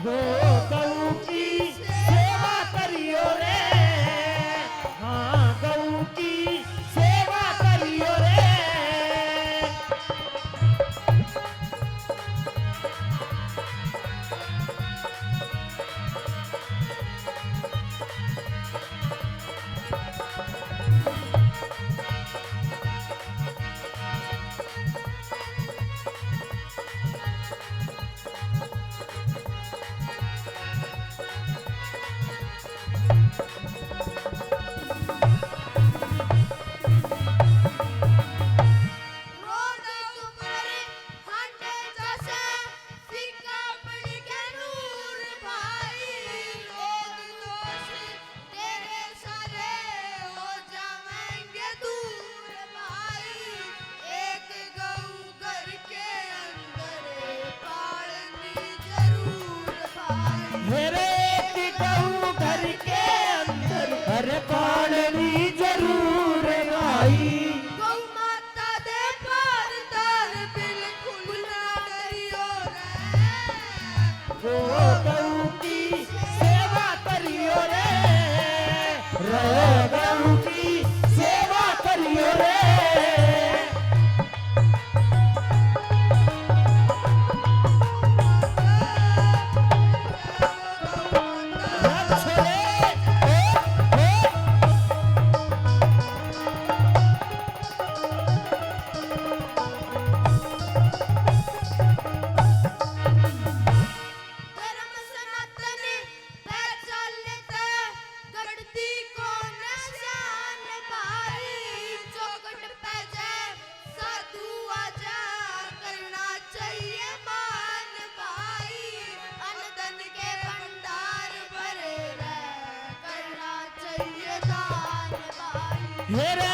हो गऊ की सेवा करियो रे, हाँ गऊ की सेवा करियो रे। मेरे गऊ घर के अंदर घर पालनी जरूर आई। गौ माता दे पार तार बिल्कुल ना करियो रे, हो गऊ की सेवा करियो रे, गऊ की सेवा करियो रे। धर्म सनातन पहचान लेता गढ़ती को निशान भाई, चौखट पे जाए साधु आजा करना चाहिए मान भाई, अनधन के भंडार भरे रहे करना चाहिए दान भाई। मेरा